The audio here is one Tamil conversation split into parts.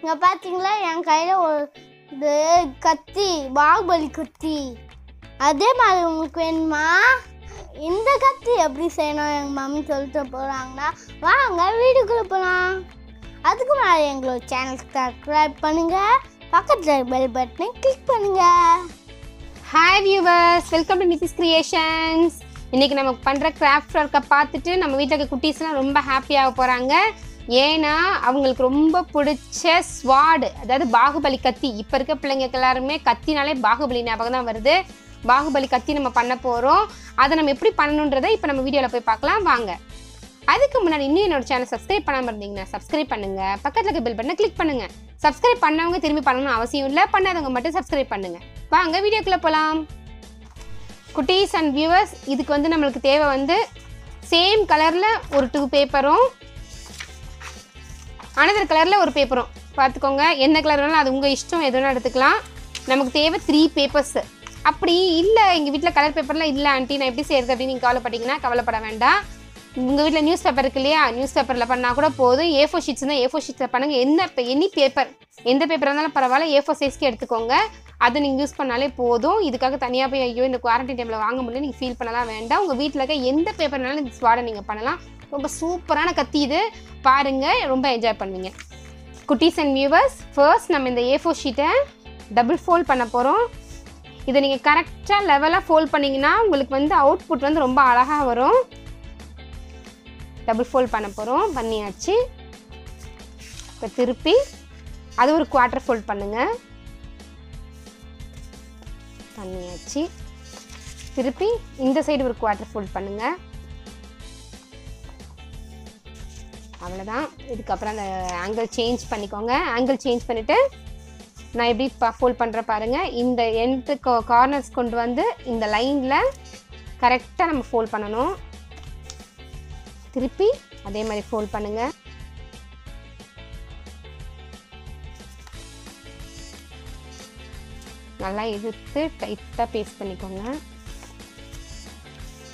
இங்கே பார்த்தீங்களா என் கையில் ஒரு இது கத்தி, பாகுபலி கத்தி. அதே மாதிரி உங்களுக்கு வேணுமா? இந்த கத்தி எப்படி செய்யணும் எங்கள் மம்மி சொல்லிட்டு போகிறாங்கன்னா வாங்க வீடியோக்குள்ளே போகலாம். அதுக்கு முன்னாடி எங்களோட சேனலுக்கு சப்ஸ்கிரைப் பண்ணுங்கள், பக்கத்தில் பெல் பட்டனை கிளிக் பண்ணுங்கள். Hi viewers, welcome to Nithis creations. இன்றைக்கி நம்ம பண்ணுற கிராஃப்ட் ஒர்க்கை பார்த்துட்டு நம்ம வீட்டில் இருக்க குட்டீஸ்லாம் ரொம்ப ஹாப்பியாக போகிறாங்க. ஏன்னா அவங்களுக்கு ரொம்ப பிடிச்ச ஸ்வாடு, அதாவது பாகுபலி கத்தி. இப்போ இருக்க பிள்ளைங்களுக்கு எல்லாருமே கத்தினாலே பாகுபலி ஞாபகம் தான் வருது. பாகுபலி கத்தி நம்ம பண்ண போகிறோம். அதை நம்ம எப்படி பண்ணணுன்றதை இப்போ நம்ம வீடியோவில் போய் பார்க்கலாம் வாங்க. அதுக்கு முன்னாடி இன்னும் என்னோட சேனல் சப்ஸ்கிரைப் பண்ணாமல் இருந்தீங்கன்னா சப்ஸ்கிரைப் பண்ணுங்கள், பக்கத்தில் இருக்க பெல் பட்டனை கிளிக் பண்ணுங்கள். சப்ஸ்கிரைப் பண்ணவங்க திரும்பி பண்ணணும்னு அவசியம் இல்லை, பண்ணாதவங்க மட்டும் சப்ஸ்கிரைப் பண்ணுங்கள். வாங்க வீடியோக்குள்ளே போகலாம். குட்டீஸ் அண்ட் வியூவர்ஸ், இதுக்கு வந்து நம்மளுக்கு தேவை வந்து சேம் கலரில் ஒரு 2 பேப்பரும் அனதர் கலரில் ஒரு பேப்பரும். பார்த்துக்கோங்க, என்ன கலர் வேணாலும் அது உங்கள் இஷ்டம், எது வேணாலும் எடுத்துக்கலாம். நமக்கு தேவை 3 பேப்பர்ஸ். அப்படி இல்லை எங்கள் வீட்டில் கலர் பேப்பர்லாம் இல்லை ஆண்டி, நான் எப்படி செய்கிறது அப்படின்னு நீங்கள் கவலைப்பட்டீங்கன்னா கவலைப்பட வேண்டாம். உங்கள் வீட்டில் நியூஸ் பேப்பர் இருக்கு இல்லையா, நியூஸ் பேப்பரில் பண்ணால் கூட போதும். A4 ஷீட்ஸ் தான் A4 ஷீட்ஸில் பண்ணுங்கள். எனி பேப்பர், எந்த பேப்பர் இருந்தாலும் பரவாயில்ல, A4 சைஸ்க்கு எடுத்துக்கோங்க. அதை நீங்கள் யூஸ் பண்ணாலே போதும். இதுக்காக தனியாக போய் ஐயோ இந்த குவாரண்டைன் டைமில் வாங்க முடியல நீங்கள் ஃபீல் பண்ணலாம் வேண்டாம். உங்கள் வீட்டில் இருக்க எந்த பேப்பர்னாலும் இந்த ஸ்வாடை நீங்கள் பண்ணலாம். ரொம்ப சூப்பரான கத்தி இது, பாருங்கள், ரொம்ப என்ஜாய் பண்ணுவீங்க. குட்டீஸ் அண்ட் வியூவர்ஸ், ஃபர்ஸ்ட் நம்ம இந்த A4 ஷீட்டை டபுள் ஃபோல்ட் பண்ண போகிறோம். இதை நீங்கள் கரெக்டாக லெவலாக ஃபோல்ட் பண்ணிங்கன்னா உங்களுக்கு வந்து அவுட்புட் வந்து ரொம்ப அழகாக வரும். டபுள் ஃபோல்ட் பண்ண போகிறோம், பண்ணியாச்சு. இப்போ திருப்பி அது ஒரு குவார்ட்டர் ஃபோல்ட் பண்ணுங்கள், பண்ணியாச்சு. திருப்பி இந்த சைடு ஒரு குவார்ட்டர் ஃபோல்ட் பண்ணுங்கள், அவ்வளோதான். இதுக்கப்புறம் அந்த ஆங்கிள் சேஞ்ச் பண்ணிக்கோங்க. ஆங்கிள் சேஞ்ச் பண்ணிவிட்டு நான் எப்படி ஃபோல்ட் பண்ணுறேன் பாருங்கள். இந்த எண்ட் கார்னர்ஸ் கொண்டு வந்து இந்த லைனில் கரெக்டாக நம்ம ஃபோல்ட் பண்ணணும். திருப்பி அதே மாதிரி ஃபோல்ட் பண்ணுங்கள். நல்லா இழுத்து டைட்டாக பேஸ்ட் பண்ணிக்கோங்க.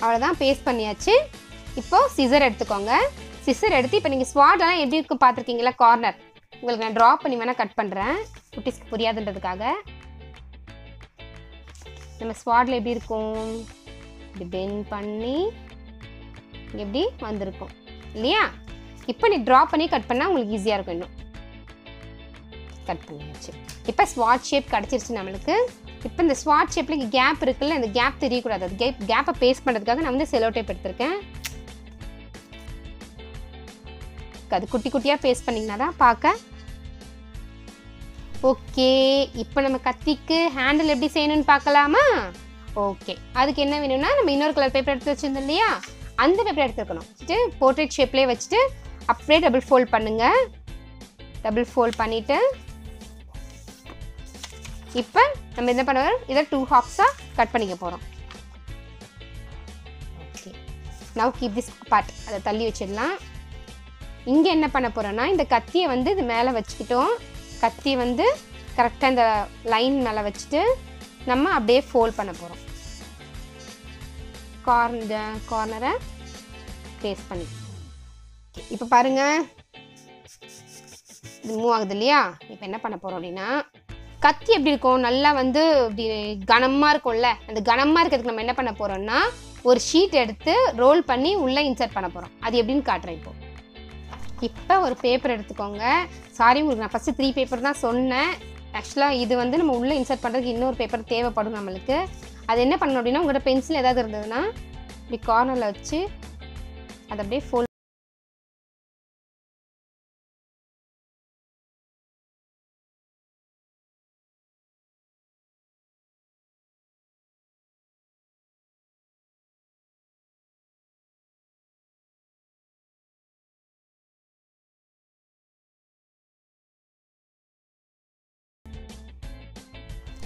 அவ்வளோதான், பேஸ்ட் பண்ணியாச்சு. இப்போது சிசர் எடுத்துக்கோங்க. சிசர் எடுத்து இப்போ நீங்கள் ஸ்வாடெல்லாம் எப்படி இருக்கும் பார்த்துருக்கீங்களா, கார்னர் உங்களுக்கு நான் ட்ரா பண்ணி வேணால் கட் பண்ணுறேன், குட்டீஸ்க்கு புரியாதுன்றதுக்காக. நம்ம ஸ்வாடில் எப்படி இருக்கும், இப்படி பெண்ட் பண்ணி எப்படி வந்திருக்கும் இல்லையா. இப்போ நீ ட்ரா பண்ணி கட் பண்ணால் உங்களுக்கு ஈஸியாக இருக்கும். இன்னும் கட் பண்ணியாச்சு. இப்போ ஸ்வாட் ஷேப் கிடச்சிருச்சு நம்மளுக்கு. இப்போ இந்த ஸ்வாட் ஷேப்பில் கேப் இருக்குல்ல, இந்த கேப் தெரியக்கூடாது. அது கேப்பை பேஸ்ட் பண்ணுறதுக்காக நான் வந்து செலோ டேப் எடுத்திருக்கேன். அது குட்டி குட்டியாக பேஸ்ட் பண்ணிங்கன்னா தான் பார்க்க ஓகே. இப்போ நம்ம கத்திக்கு ஹேண்டில் எப்படி செய்யணும்னு பார்க்கலாமா? ஓகே, அதுக்கு என்ன வேணும்னா நம்ம இன்னொரு கலர் பேப்பர் எடுத்து வச்சுருந்தோம் இல்லையா, அந்த பேப்பர் எடுத்துக்கணும். வச்சுட்டு போர்ட்ரேட் ஷேப்லேயே வச்சுட்டு அப்படியே டபுள் ஃபோல்ட் பண்ணுங்கள். டபுள் ஃபோல்ட் பண்ணிவிட்டு இப்போ நம்ம என்ன பண்ணுவோம், இதை 2 ஹாஃப்ஸாக கட் பண்ணிக்க போகிறோம். Okay, now keep this part, அதை தள்ளி வச்சிடலாம். இங்கே என்ன பண்ண போகிறோன்னா இந்த கத்தியை வந்து இது மேலே வச்சுக்கிட்டோம். கத்தியை வந்து கரெக்டாக இந்த லைன் மேலே வச்சுட்டு நம்ம அப்படியே ஃபோல்ட் பண்ண போகிறோம். கார்னரை பேஸ்ட் பண்ணி இப்போ பாருங்கள் இது மூவ் ஆகுது இல்லையா. இப்போ என்ன பண்ண போகிறோம் அப்படின்னா, கத்தி எப்படி இருக்கும், நல்லா வந்து இப்படி கனமாக இருக்கும்ல, அந்த கனமாக இருக்கிறதுக்கு நம்ம என்ன பண்ண போகிறோம்னா ஒரு ஷீட் எடுத்து ரோல் பண்ணி உள்ளே இன்சர்ட் பண்ண போகிறோம். அது எப்படின்னு காட்டுறேன். இப்போ ஒரு பேப்பர் எடுத்துக்கோங்க. சாரி, உங்களுக்கு நான் ஃபஸ்ட்டு 3 பேப்பர் தான் சொன்னேன். ஆக்சுவலாக இது வந்து நம்ம உள்ளே இன்சர்ட் பண்ணுறதுக்கு இன்னொரு பேப்பர் தேவைப்படும் நம்மளுக்கு. அது என்ன பண்ணணும் அப்படின்னா, உங்கள்கிட்ட பென்சில் ஏதாவது இருந்ததுன்னா இப்படி கார்னரில் வச்சு அதை அப்படியே ஃபோல்ட்.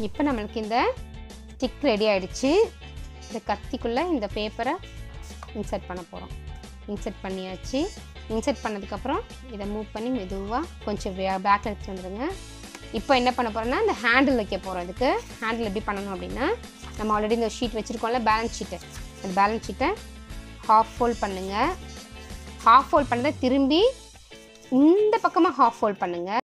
இப்போ நம்மளுக்கு இந்த ஸ்டிக் ரெடி ஆகிடுச்சு. இந்த கத்திக்குள்ளே இந்த பேப்பரை இன்சர்ட் பண்ண போகிறோம். இன்சர்ட் பண்ணியாச்சு. இன்சர்ட் பண்ணதுக்கப்புறம் இதை மூவ் பண்ணி மெதுவாக கொஞ்சம் பேக்கில் எடுத்துகிட்டு வந்துடுங்க. இப்போ என்ன பண்ண போகிறோன்னா இந்த ஹேண்டில் வைக்க போகிறோம். இதுக்கு ஹேண்டில் எப்படி பண்ணணும் அப்படின்னா, நம்ம ஆல்ரெடி இந்த ஷீட் வச்சுருக்கோம்ல, பேலன்ஸ் ஷீட்டை, அந்த பேலன்ஸ் ஷீட்டை ஹாஃப் ஃபோல்ட் பண்ணுங்கள். ஹாஃப் ஃபோல்ட் பண்ணதை திரும்பி இந்த பக்கமாக ஹாஃப் ஃபோல்ட் பண்ணுங்கள்.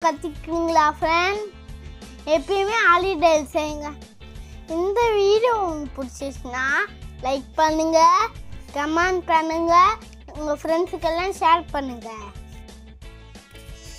கற்றுக்குறீங்களா ஃப்ரெண்ட்? எப்பயுமே ஹாலிடே செய்யுங்க. இந்த வீடியோ உங்களுக்கு பிடிச்சிச்சுன்னா லைக் பண்ணுங்கள், கமெண்ட் பண்ணுங்கள், உங்கள் ஃப்ரெண்ட்ஸுக்கெல்லாம் ஷேர் பண்ணுங்கள்.